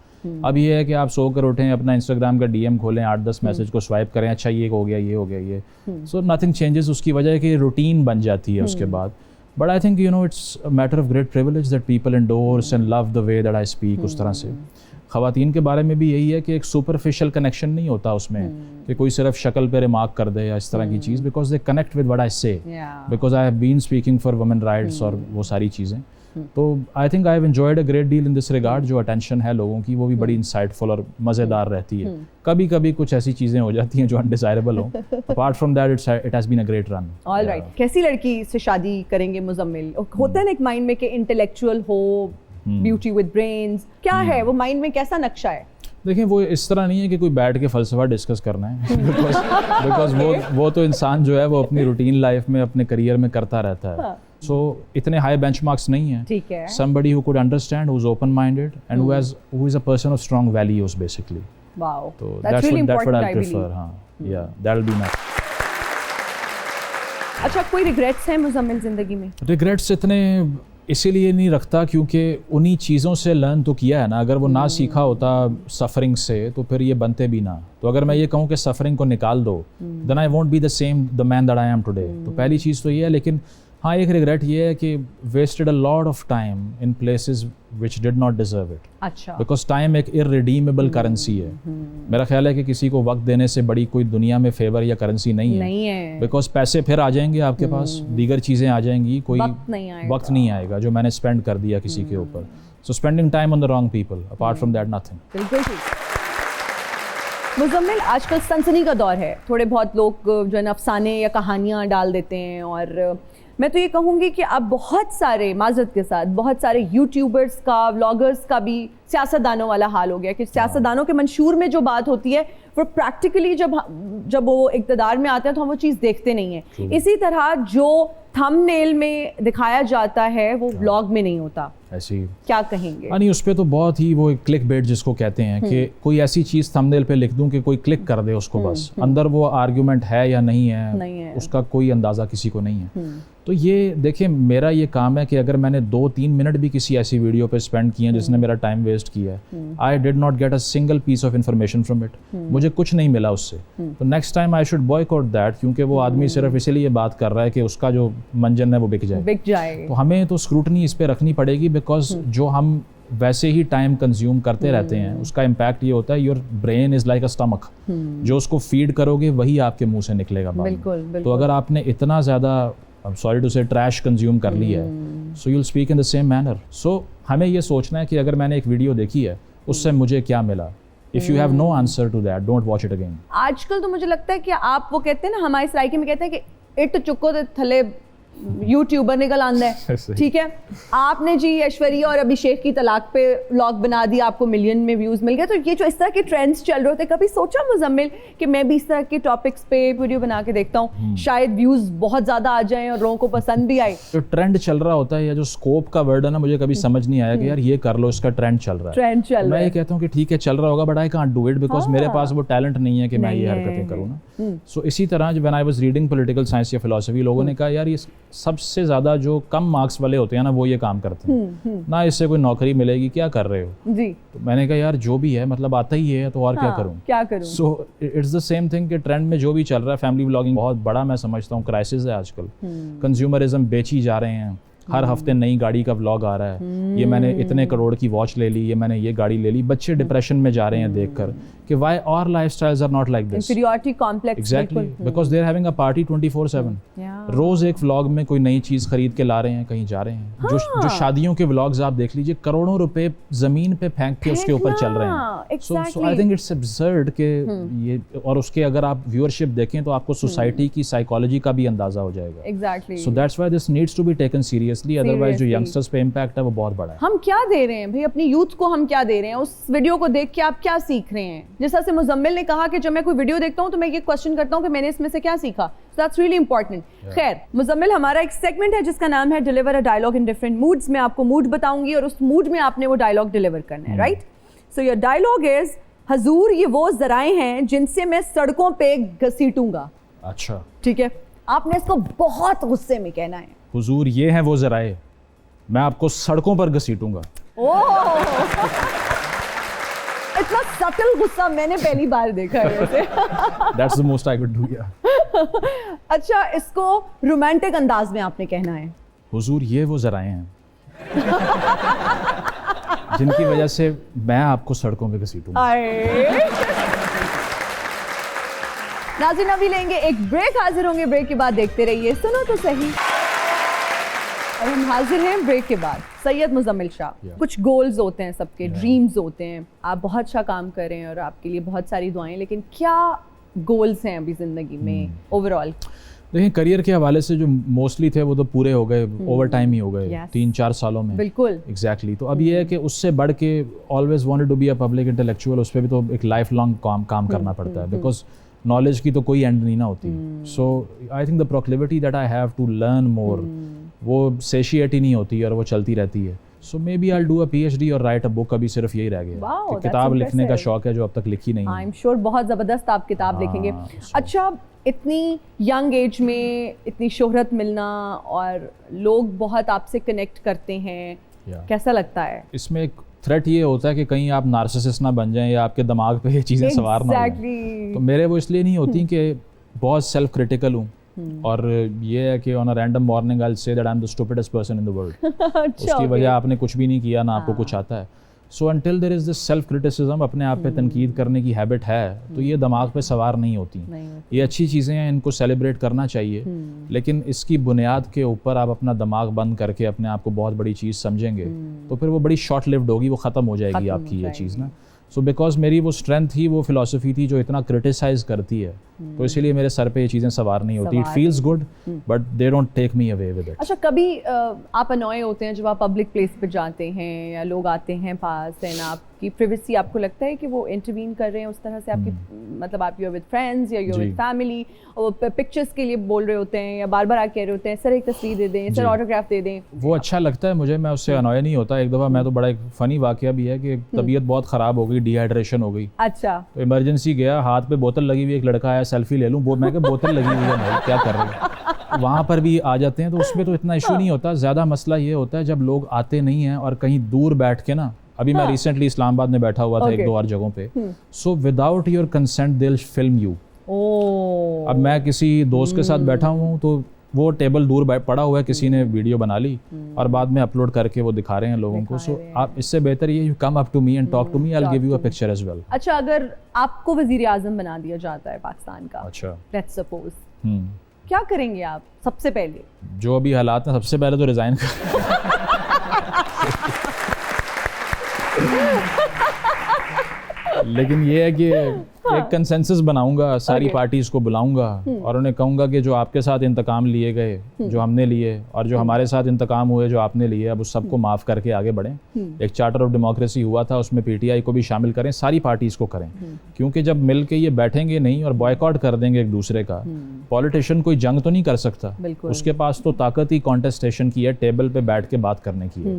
अब ये है कि आप सोकर उठें, अपना इंस्टाग्राम का डीएम खोलें, 8-10 मैसेज को स्वाइप करें, अच्छा ये हो गया, ये हो गया, ये सो नथिंग चेंजेस। उसकी वजह है कि रूटीन बन जाती है उसके बाद। But I think it's a matter of great privilege that people endorse and love the way that I speak. उस तरह से ख़वातीन के बारे में भी यही है कि एक सुपरफिशियल कनेक्शन नहीं होता उसमें कि कोई सिर्फ शक्ल पे रिमार्क कर दे या इस तरह की चीज़, because they connect with what I say, because I have been speaking for women rights और वो सारी चीज़ें। तो I think I have enjoyed a great deal in this regard. जो अटेंशन है लोगों की वो भी बड़ी इंसाइटफुल और मज़ेदार रहती है। कभी कभी कुछ ऐसी चीज़ें हो जाती हैं जो अनडिज़ायरेबल हो। Apart from that it has been a great run.
Alright, कैसी लड़की से शादी करेंगे मुजम्मिल? होता है ना एक माइंड में कि इंटेलेक्चुअल हो, ब्यूटी विद ब्रेन्स, क्या है वो माइंड में, कैसा नक्शा है?
देखिए, वो इस तरह नहीं है कि कोई बैठ के फ़लसफ़ा डिस्कस करना है, बिकॉज वो तो इंसान जो है वो अपनी रूटीन लाइफ में, अपने करियर में करता रहता है। सो इतने हाई बेंचमार्क्स नहीं है।
ठीक है।
somebody who could understand, who's open minded and who is a person of strong values basically.
Wow,
so
that's really
that's what
important,
I prefer. हाँ, yeah, that'll be nice.
अच्छा, कोई रिग्रेट्स हैं मुजम्मिल जिंदगी में?
रिग्रेट्स इतने इसीलिए नहीं रखता क्योंकि उन्हीं चीज़ों से लर्न तो किया है ना। अगर वो ना सीखा होता सफरिंग से तो फिर ये बनते भी ना। तो अगर मैं ये कहूँ कि सफरिंग को निकाल दो, then I won't be the same the man that I am today. तो पहली चीज़ तो ये है। लेकिन हाँ, एक रिग्रेट ये है कि wasted a lot of time in places which did not deserve it.
अच्छा।
बिकॉज टाइम एक इररिडीमेबल करेंसी है। मेरा ख्याल है कि किसी को वक्त देने से बड़ी कोई दुनिया में फेवर या करेंसी नहीं है। बिकॉज पैसे फिर आ जाएंगे आपके पास, दीगर चीज़ें आ जाएंगी, कोई वक्त नहीं आएगा जो मैंने स्पेंड कर दिया किसी के ऊपर। So spending time on the wrong people, apart from that nothing.
बिल्कुल ठीक। मुजम्मिल, आजकल सनसनी का दौर है। थोड़े बहुत लोग जो है अफसाने या कहानियाँ डाल देते हैं, और मैं तो ये कहूँगी कि अब बहुत सारे, माजरत के साथ, बहुत सारे यूट्यूबर्स का, व्लॉगर्स का भी सियासतदानों वाला हाल हो गया कि सियासतदानों के मंशूर में जो बात होती है वो प्रैक्टिकली जब वो इक़्तिदार में आते हैं तो हम वो चीज़ देखते नहीं हैं। इसी तरह जो थंबनेल में दिखाया जाता है वो व्लॉग में नहीं होता।
ऐसी
क्या कहेंगे?
नहीं, उस पर तो बहुत ही वो क्लिक बेट जिसको कहते हैं कि कोई ऐसी चीज़ थंबनेल पे लिख दूं कि कोई क्लिक कर दे उसको, बस अंदर वो आर्ग्यूमेंट है या नहीं है उसका कोई अंदाज़ा किसी को नहीं है। तो ये देखिए, मेरा ये काम है कि अगर मैंने 2-3 मिनट भी किसी ऐसी वीडियो पे स्पेंड किए हैं जिसने मेरा टाइम वेस्ट किया है, I did not get a single piece of information from it, मुझे कुछ नहीं मिला उससे, तो next time I should boycott that, क्योंकि वो आदमी सिर्फ इसीलिए बात कर रहा है कि उसका जो मंजन है वो बिक जाए। तो हमें तो स्क्रूटनी इस पर रखनी पड़ेगी, बिकॉज जो हम वैसे ही टाइम कंज्यूम करते रहते हैं उसका इम्पैक्ट ये होता है, your brain is like a stomach, जो उसको फीड करोगे वही आपके मुंह से निकलेगा बाद में। बिल्कुल। तो अगर आपने इतना ज़्यादा, I am sorry to say, trash consume कर लिया है, so you will speak in the same manner. सो हमें ये सोचना है कि अगर मैंने एक वीडियो देखी है उससे मुझे क्या मिला। If you have no answer to that, don't watch it again.
आजकल तो मुझे लगता है कि आप, वो कहते हैं ना, हमारे सराइकी में कहते हैं कि इट चुको तो थले यूट्यूबर निकल आंदा है, ठीक है। आपने जी ऐश्वर्या और अभिषेक की तलाक पे व्लॉग बना दिया, आपको मिलियन में व्यूज मिल गए। तो ये जो इस तरह के ट्रेंड्स चल रहे होते, कभी सोचा मुजम्मिल कि मैं भी इस तरह के टॉपिक्स पे वीडियो बना के देखता हूँ, शायद व्यूज बहुत ज्यादा आ जाएं और लोगों को पसंद भी आए?
जो ट्रेंड चल रहा होता है या जो स्कोप का वर्ड है ना, मुझे कभी समझ नहीं आया कि यार ये कर लो, इसका ट्रेंड चल रहा है।
ट्रेंड चल रहा है।
मैं ये कहता हूँ कि ठीक है चल रहा होगा, but I can't do it because मेरे पास वो टैलेंट नहीं है कि मैं ये हरकतें करूँ ना। सो इसी तरह when I was reading political science या फिलॉसफी, लोगों ने कहा यार ये सबसे ज्यादा जो कम मार्क्स वाले होते हैं ना, वो ये काम करते हैं ना, इससे कोई नौकरी मिलेगी, क्या कर रहे हो
जी।
तो मैंने कहा यार जो भी है मतलब आता ही है, तो और क्या करूं। So it's the same thing कि ट्रेंड में जो भी चल रहा है, फैमिली व्लॉगिंग बहुत बड़ा मैं समझता हूँ क्राइसिस है आजकल। कंज्यूमरिज्म बेची जा रहे हैं, हर हफ्ते नई गाड़ी का व्लॉग आ रहा है, ये मैंने इतने करोड़ की वॉच ले ली, ये मैंने ये गाड़ी ले ली। बच्चे डिप्रेशन में जा रहे हैं देखकर कि why our lifestyles are not like this.
Inferiority complex.
Exactly, because they are having a party 24/7। रोज एक व्लॉग में कोई नई चीज खरीद के ला रहे हैं, कहीं जा रहे हैं। जो शादियों के व्लॉग्स आप देख लीजिए, करोड़ों रुपए जमीन पे फेंक के उसके ऊपर चल रहे हैं। सो आई थिंक इट्स अब्सर्ड के ये, और उसके अगर आप व्यूअरशिप देखें तो आपको सोसाइटी की साइकोलॉजी का भी अंदाजा हो जाएगा।
Exactly.
So that's why this needs to be taken seriously, otherwise जो यंगस्टर्स पे इम्पैक्ट है वो बहुत बड़ा है।
हम क्या दे रहे हैं भाई अपनी यूथ को, हम क्या दे रहे हैं? उस वीडियो को देख के आप क्या सीख रहे हैं? जैसा से मुजम्मिल ने कहा कि जब मैं कोई वीडियो देखता हूं तो मैं ये क्वेश्चन करता हूं कि मैंने इसमें से क्या सीखा। So that's really important. खैर मुजम्मिल, हमारा एक सेगमेंट है जिसका नाम है deliver a dialogue in different moods. मैं आपको मूड बताऊंगी और उस मूड में आपने वो डायलॉग डिलीवर करना है, right? So your dialogue is, हजूर ये वो जराए हैं जिनसे मैं सड़कों पे घसीटूंगा।
अच्छा,
ठीक है, आपने इसको बहुत गुस्से में कहना है।
हुजूर ये हैं वो जराए, मैं आपको सड़कों पर घसीटूंगा।
इतना सटल गुस्सा मैंने पहली बार देखा है वैसे।
That's the most I could do, yeah.
अच्छा, इसको रोमांटिक अंदाज में आपने कहना है। हुजूर
ये वो जराए हैं जिनकी वजह से मैं आपको सड़कों पे घसीटूंगा।
नाज़रीन, अभी लेंगे एक ब्रेक, हाजिर होंगे ब्रेक के बाद। देखते रहिए सुनो तो सही। और हम हाजिर हैं ब्रेक के बाद। सैयद मुजम्मिल शाह, कुछ गोल्स होते हैं सबके, ड्रीम्स होते हैं। आप बहुत अच्छा काम कर रहे हैं और आपके लिए बहुत सारी दुआएं, लेकिन क्या गोल्स हैं अभी ज़िंदगी में ओवरऑल?
देखिए, करियर के हवाले से जो मोस्टली थे वो तो पूरे हो गए, ओवर टाइम ही हो गए 3-4 सालों में।
बिल्कुल,
एग्जैक्टली। तो अब ये है कि उससे बढ़ के always wanted to be a public intellectual, उस पर भी तो एक लाइफ लॉन्ग काम करना पड़ता है, बिकॉज नॉलेज की तो कोई एंड नहीं ना होती। So I think the proclivity that I have to learn more, वो सेशिएट ही नहीं होती और वो चलती रहती है। So maybe I do a PhD और राइट अ बुक। अभी सिर्फ यही रह गया कि किताब लिखने का शौक है जो अब तक लिखी नहीं है।
आई एम श्योर बहुत ज़बरदस्त आप किताब लिखेंगे। अच्छा, इतनी यंग एज में इतनी शोहरत मिलना और लोग बहुत आपसे कनेक्ट करते हैं, कैसा लगता है?
इसमें एक थ्रेट ये होता है कि कहीं आप नार्सिसिस्ट ना बन जाएं या आपके दिमाग पे ये चीज़ें सवार ना हो। तो मेरे वो इसलिए नहीं होती कि बहुत सेल्फ क्रिटिकल हूँ, और ये है कि on a random morning I will say that I am the stupidest person in the world. उसकी वजह आपने कुछ भी नहीं किया, ना आपको कुछ आता है। So until there is this self criticism, अपने आप पे तनकीद करने की हैबिट है, तो ये दिमाग पे सवार नहीं होती। ये अच्छी चीज़ें हैं, इनको सेलिब्रेट करना चाहिए, लेकिन इसकी बुनियाद के ऊपर आप अपना दिमाग बंद करके अपने आप को बहुत बड़ी चीज़ समझेंगे तो फिर वो बड़ी शॉर्ट लिव्ड होगी, वो ख़त्म हो जाएगी आपकी ये चीज़ ना। सो बिकॉज मेरी वो स्ट्रेंथ ही वो फिलॉसफी थी जो इतना क्रिटिसाइज करती है, तो इसीलिए मेरे सर पे ये चीज़ें सवार नहीं होती। It feels good but they don't take me away with it.
अच्छा, कभी आप अनॉय होते हैं जब आप पब्लिक प्लेस पे जाते हैं या लोग आते हैं पास, एंड आपकी प्राइवेसी, आपको लगता है कि वो इंटरवीन कर रहे हैं उस तरह से आपकी, मतलब आप यू आर विद फ्रेंड्स या यू आर विद फैमिली, और पिक्चर्स के लिए बोल रहे होते हैं या बार बार आके कह रहे होते हैं सर एक तस्वीर दे दें, सर ऑटोग्राफ दे दें?
वो अच्छा लगता है मुझे, मैं उससे अनॉय नहीं होता। एक दफ़ा मैं तो बड़ा एक फ़नी वाकया भी है कि तबीयत बहुत ख़राब हो गई, डिहाइड्रेशन हो गई।
अच्छा,
तो इमरजेंसी गया, हाथ पे बोतल लगी हुई, एक लड़का आया सेल्फी ले लूँ, मैं क्या बोतल लगी हुई है भाई, क्या कर रहे हैं? वहाँ पर भी आ जाते हैं, तो उसमें तो इतना इशू नहीं होता। ज़्यादा मसला ये होता है जब लोग आते नहीं हैं और कहीं दूर बैठ के ना, अभी मैं रिसेंटली इस्लामाबाद में बैठा हुआ था 1-2 और जगहों पे, so without your consent they will film you. अब मैं किसी दोस्त के साथ बैठा हूँ तो वो टेबल दूर पड़ा हुआ है, किसी ने वीडियो बना ली और बाद में अपलोड करके वो दिखा रहे हैं लोगों को। सो आप इससे बेहतर ये you come up to me and talk to me, I will give you a picture as well.
अच्छा, अगर आपको वजीर आजम बना दिया जाता है पाकिस्तान का,
अच्छा
लेट्स सपोज, क्या करेंगे आप सबसे पहले?
जो अभी हालात हैं, सबसे पहले तो रिजाइन कर लेकिन ये है कि एक कंसेंसस बनाऊंगा, सारी पार्टीज को बुलाऊंगा और उन्हें कहूंगा कि जो आपके साथ इंतकाम लिए गए, जो हमने लिए, और जो हमारे साथ इंतकाम हुए जो आपने लिए, अब उस सबको माफ़ करके आगे बढ़ें। एक चार्टर ऑफ डेमोक्रेसी हुआ था, उसमें पीटीआई को भी शामिल करें, सारी पार्टीज को करें, क्योंकि जब मिल के ये बैठेंगे नहीं और बॉयकॉट कर देंगे एक दूसरे का, पॉलिटिशियन कोई जंग तो नहीं कर सकता, उसके पास तो ताकत ही कॉन्टेस्टेशन की है, टेबल पे बैठ के बात करने की है।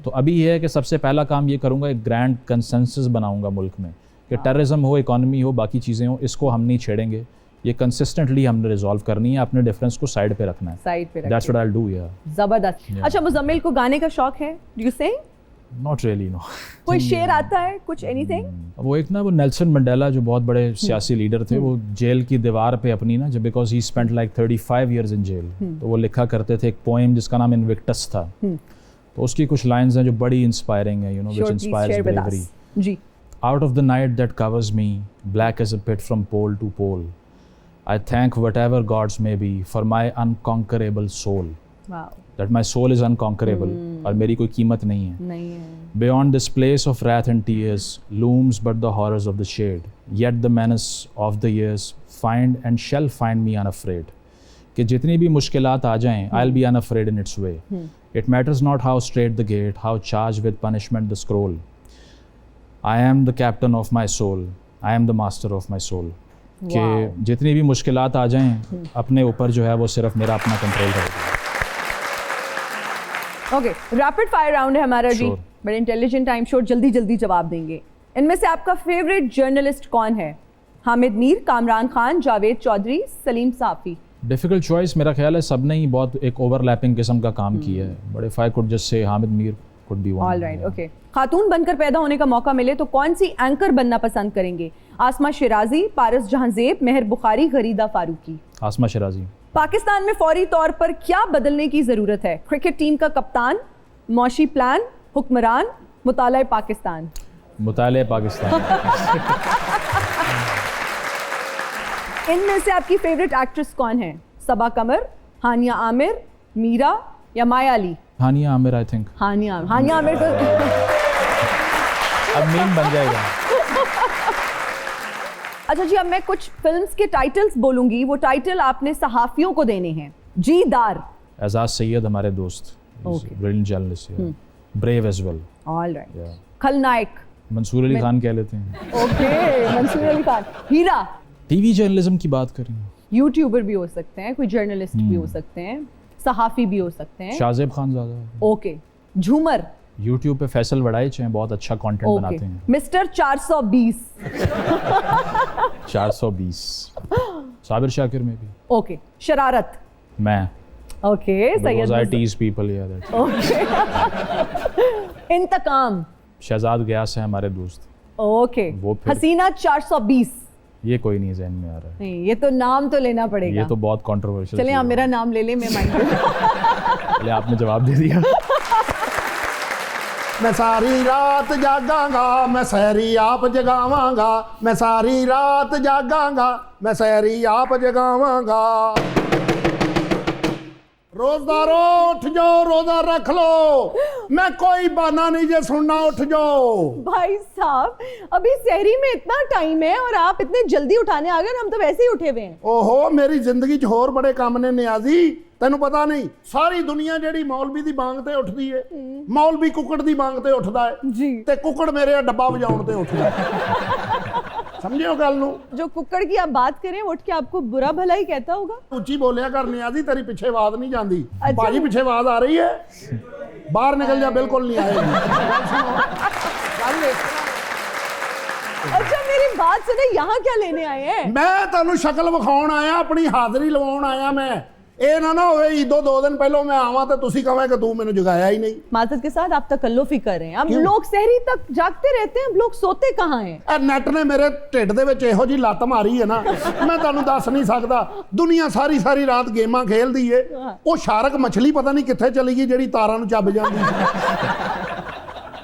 तो अभी ये है कि सबसे पहला काम ये करूंगा, एक ग्रैंड कंसेंसस बनाऊंगा मुल्क में कि टेररिज्म हो, इकोनॉमी हो, बाकी चीज़ें हो, इसको हम नहीं छेड़ेंगे, ये कंसिस्टेंटली हमने रिजॉल्व करनी है, अपने डिफरेंस को साइड पे रखना है,
साइड पे
that's what I will do. या
जबरदस्त। अच्छा, मुजम्मिल को गाने का शौक है? Do you sing?
Not really, no.
कोई शेर आता है कुछ, एनीथिंग?
वो एक ना, वो नेल्सन मंडेला जो बहुत बड़े सियासी लीडर थे, वो जेल की दीवार पे अपनी ना, जब because he spent like 35 years in jail, तो वो लिखा करते थे एक पोएम जिसका नाम इनविक्टस था। तो उसकी कुछ लाइंस हैं जो बड़ी इंस्पायरिंग है, you know, which inspires bravery.
जी।
Out of the night that covers me, black as a pit from pole to pole, I thank whatever gods may be for my unconquerable soul.
Wow.
That my soul is unconquerable, और मेरी कोई कीमत नहीं है।
नहीं है।
Beyond this place of wrath and tears looms but the horrors of the shade, yet the menace of the years find and shall find me unafraid. कि जितनी भी मुश्किलात आ जाएं, I'll be unafraid in its way. It matters not how straight the gate, how charged with punishment the scroll. I am the captain of my soul, I am the master of my soul. कि जितनी भी मुश्किलात आ जाएं, अपने ऊपर जो है वो सिर्फ मेरा अपना कंट्रोल रहेगा।
ओके, रैपिड फायर राउंड है हमारा जी, बड़े इंटेलिजेंट टाइम शोर, जल्दी जल्दी जवाब देंगे। इनमें से आपका फेवरेट जर्नलिस्ट कौन है? हामिद मीर, कामरान खान, जावेद चौधरी, सलीम साफ़ी?
डिफिकल्ट चॉइस, मेरा ख्याल है सब ने ही बहुत एक ओवरलैपिंग किस्म का काम किया है, but if I could just say Hamid Mir could be one.
All right, okay. खातून बनकर पैदा होने का मौका मिले तो कौन सी एंकर बनना पसंद करेंगे? आसमा शिराजी, पारस जहांजेब, मेहर बुखारी, गरीदा फारूकी?
आसमा शिराजी।
पाकिस्तान में फौरी तौर पर क्या बदलने की जरूरत है? क्रिकेट टीम का कप्तान, मौशी प्लान, हुक्मरान, मुताले पाकिस्तान?
मुताले पाकिस्तान।
इनमें से आपकी फेवरेट एक्ट्रेस कौन है? सबा कमर, हानिया आमिर, मीरा या माया अली?
हानिया आमिर, आई थिंक।
हानिया आमिर तो
अब मीम बन जाएगा।
अच्छा जी, अब मैं कुछ फिल्म्स के टाइटल्स बोलूंगी, वो टाइटल आपने सहाफियों को देने हैं। जी दार,
एजाज सैयद हमारे दोस्त, brilliant journalist, brave as well.
All right. खलनायक,
मंसूर अली खान कह लेते हैं।
ओके, मंसूर अली खान। हीरा,
टीवी जर्नलिज्म की बात करें,
यूट्यूबर भी हो सकते हैं, कोई जर्नलिस्ट भी हो सकते हैं, सहाफी भी हो सकते हैं।
शाहजेब खान ज़्यादा।
ओके। झूमर,
यूट्यूब पे फैसल वड़ाइच हैं, बहुत अच्छा कंटेंट बनाते हैं।
मिस्टर 420
420 साबिर शाकिर में भी।
ओके। शरारत,
मैं।
Okay, Syed
I tease people, yeah, that's
okay. इंतकाम,
शहजाद गयास है हमारे दोस्त।
ओके। हसीना 420,
ये कोई नहीं ज़हन में आ रहा है।
नहीं, ये तो नाम तो लेना पड़ेगा,
ये तो बहुत कंट्रोवर्शियल।
चलिए आप मेरा नाम ले लें, मैं माइंड
चलिए आपने जवाब दे दिया।
मैं सारी रात जागांगा, मैं सहरी आप जगावांगा, मैं सारी रात जागांगा, मैं सहरी आप जगावांगा। रोजदारो उठ जाओ, रोजा रख लो, मैं कोई बहाना नहीं जे सुनना, उठ जाओ।
भाई साहब, अभी सहरी में इतना टाइम है और आप इतने जल्दी उठाने आ गए, हम तो वैसे ही उठे हुए हैं।
ओहो, मेरी जिंदगी च होर बड़े काम ने नियाजी, तेनू पता नहीं, सारी दुनिया जेड़ी मौलवी दी बांग ते उठदी है, मौलवी कुकड़ दी बांग ते उठदा है
जी,
ते कुकड़ मेरे डब्बा बजाउण ते उठदा है। समझियो गल नू?
जो कुकड़ की आप बात करें, उठ के आपको बुरा भला ही कहता होगा।
उच्ची बोलिया कर नियाजी, तेरी पीछे आवाज नहीं जाती।
अच्छा।
भाजी पीछे आवाज आ रही है, बाहर निकल जा, बिल्कुल नहीं आएगी।
अच्छा, मेरी बात सुने, यहाँ क्या लेने आए हैं?
मैं तेनू शक्ल विखाउण आया, अपनी हाजरी लवाउण आया। मैं ये ना होवे ईदों 2 दिन पहले मैं आवां तो तुसी कहें कि तू मैंने जगाया ही नहीं।
माजरत के साथ आप तकल्लुफ ही कर रहे हैं। अब लोग सहरी तक जागते रहते हैं, अब लोग सोते कहाँ हैं?
नेट ने मेरे ढिड दे विच इहो जी लत मारी है ना, मैं तुहानू दस नहीं सकदा। दुनिया सारी सारी रात गेमां खेलदी है, वो शारक मछली पता नहीं कित्थे चली गई जेड़ी तारां नू चब जांदी।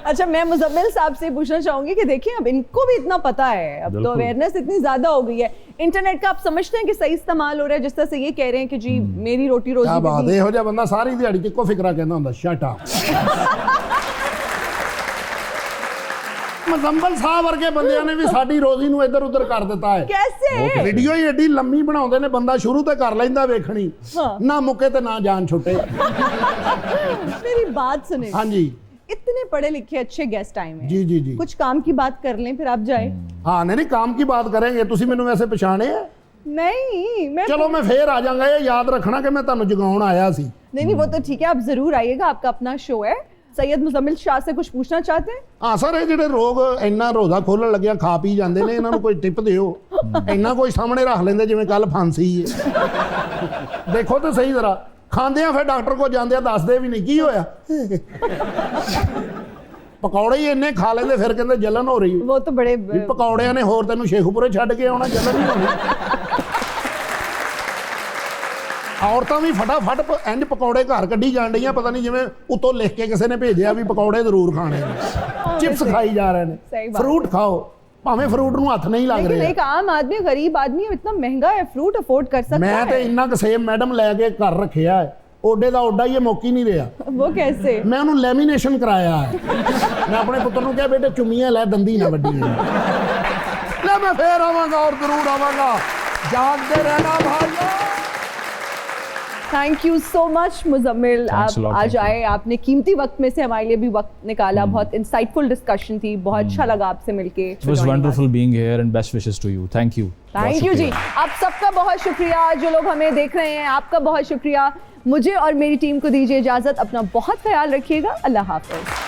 अच्छा, मैं मुजम्मिल साहब से पूछना चाहूंगी कि देखिए, अब इनको भी इतना पता है, अब तो अवेयरनेस इतनी ज्यादा हो गई है, इंटरनेट का आप समझते हैं कि सही इस्तेमाल हो रहा है? जिस तरह से ये कह रहे हैं कि जी मेरी रोटी रोजी।
क्या बात है, इहो जिहा बंदा सारी दिहाड़ी च इक्को फिकरा कहंदा हुंदा, शट अप। ਮਜ਼ੰਬਲ ਸਾਹਿਬ ਵਰਗੇ ਬੰਦਿਆਂ ਨੇ ਵੀ ਸਾਡੀ ਰੋਜ਼ੀ ਨੂੰ ਇੱਧਰ ਉੱਧਰ ਕਰ ਦਿੱਤਾ ਹੈ।
कैसे?
ਵੀਡੀਓ ਹੀ ਏਡੀ ਲੰਮੀ ਬਣਾਉਂਦੇ ਨੇ, ਬੰਦਾ ਸ਼ੁਰੂ ਤੇ ਕਰ ਲੈਂਦਾ ਵੇਖਣੀ, ਨਾ ਮੁੱਕੇ ਤੇ ਨਾ ਜਾਨ ਛੁੱਟੇ।
मेरी बात सुने।
हाँ जी।
इतने पढ़े लिखे अच्छे गेस्ट आए हैं।
जी जी जी।
कुछ काम की बात कर लें फिर आप जाए।
हाँ नहीं काम की बात करेंगे। तुसी मैनू वैसे पछाणे है?
नहीं मैं
चलो मैं फिर आ जाऊंगा, ये याद रखना कि मैं तुहानू जगाउण आया सी।
नहीं वो तो ठीक है, आप जरूर आइएगा, आपका अपना शो है। सैयद मुजम्मिल शाह से कुछ पूछना चाहते हैं?
हाँ सर, ये ਜਿਹੜੇ ਲੋਕ ਇੰਨਾ ਰੋਜ਼ਾ ਖੋਲਣ ਲੱਗਿਆ ਖਾ ਪੀ ਜਾਂਦੇ ਨੇ, ਇਹਨਾਂ ਨੂੰ ਕੋਈ ਟਿਪ ਦਿਓ। ਇੰਨਾ ਕੋਈ ਸਾਹਮਣੇ ਰੱਖ ਲੈਂਦੇ ਜਿਵੇਂ ਕੱਲ ਫਾਂਸੀ ਹੈ। ਦੇਖੋ ਤਾਂ ਸਹੀ ਜ਼ਰਾ, ਖਾਂਦੇ ਆ ਫਿਰ ਡਾਕਟਰ ਕੋਲ ਜਾਂਦੇ ਆ, ਦੱਸਦੇ ਵੀ ਨਹੀਂ ਕੀ ਹੋਇਆ। ਪਕੌੜੇ ਹੀ ਇੰਨੇ ਖਾ ਲੈਂਦੇ ਫਿਰ ਕਹਿੰਦੇ ਜਲਨ ਹੋ ਰਹੀ।
वो तो बड़े
ਵੀ ਪਕੌੜਿਆਂ ਨੇ ਹੋਰ ਤੈਨੂੰ ਸ਼ੇਖੂਪੁਰੇ ਛੱਡ ਕੇ ਆਉਣਾ, ਜਲਨ ਨਹੀਂ ਹੋਣੀ। ਔਰਤਾਂ ਵੀ ਫਟਾਫਟ ਇੰਜ ਪਕੌੜੇ ਘਰ ਕੱਢੀ ਜਾਣ ਡਈਆਂ, ਪਤਾ ਨਹੀਂ ਜਿਵੇਂ ਉੱਤੋਂ ਲਿਖ ਕੇ ਕਿਸੇ ਨੇ ਭੇਜਿਆ ਵੀ ਪਕੌੜੇ ਜ਼ਰੂਰ ਖਾਣੇ ਨੇ। ਚਿਪਸ ਖਾਈ ਜਾ ਰਹੇ ਨੇ, ਫਰੂਟ ਖਾਓ, ਭਾਵੇਂ ਫਰੂਟ ਨੂੰ ਹੱਥ ਨਹੀਂ ਲੱਗ ਰਿਹਾ।
एक आम आदमी, गरीब आदमी इतना महंगा है फ्रूट अफोर्ड कर सकता है।
ਮੈਂ ਤੇ ਇੰਨਾ ਕੁ ਸੇਬ ਮੈਡਮ ਲੈ ਕੇ ਘਰ ਰੱਖਿਆ ਹੈ, ਓਡੇ ਦਾ ਓਡਾ ਹੀ ਇਹ ਮੌਕੀ ਨਹੀਂ ਰਿਹਾ।
वो कैसे?
ਮੈਂ ਉਹਨੂੰ ਲੈਮੀਨੇਸ਼ਨ ਕਰਾਇਆ ਹੈ। ਮੈਂ ਆਪਣੇ ਪੁੱਤਰ ਨੂੰ ਕਿਹਾ ਬੇਟੇ ਚੁੰਮੀਆਂ ਲੈ, ਦੰਦੀ ਨਾ ਵੱਡੀ ਲੈ। ਮੈਂ ਫੇਰ ਆਵਾਂਗਾ ਔਰ ਜ਼ਰੂਰ ਆਵਾਂਗਾ। ਜਾਗਦੇ ਰਹਿਣਾ ਭਾਈਓ।
Thank you so much Muzammil, आप आज आए, आपने कीमती वक्त में से हमारे लिए भी वक्त निकाला। बहुत इंसाइटफुल डिस्कशन थी, बहुत अच्छा लगा आपसे मिलके।
It was wonderful being here and best wishes to you. Thank you.
Thank you जी, आप सबका बहुत शुक्रिया। जो लोग हमें देख रहे हैं आपका बहुत शुक्रिया। मुझे और मेरी टीम को दीजिए इजाजत, अपना बहुत ख्याल रखिएगा। अल्लाह हाफिज।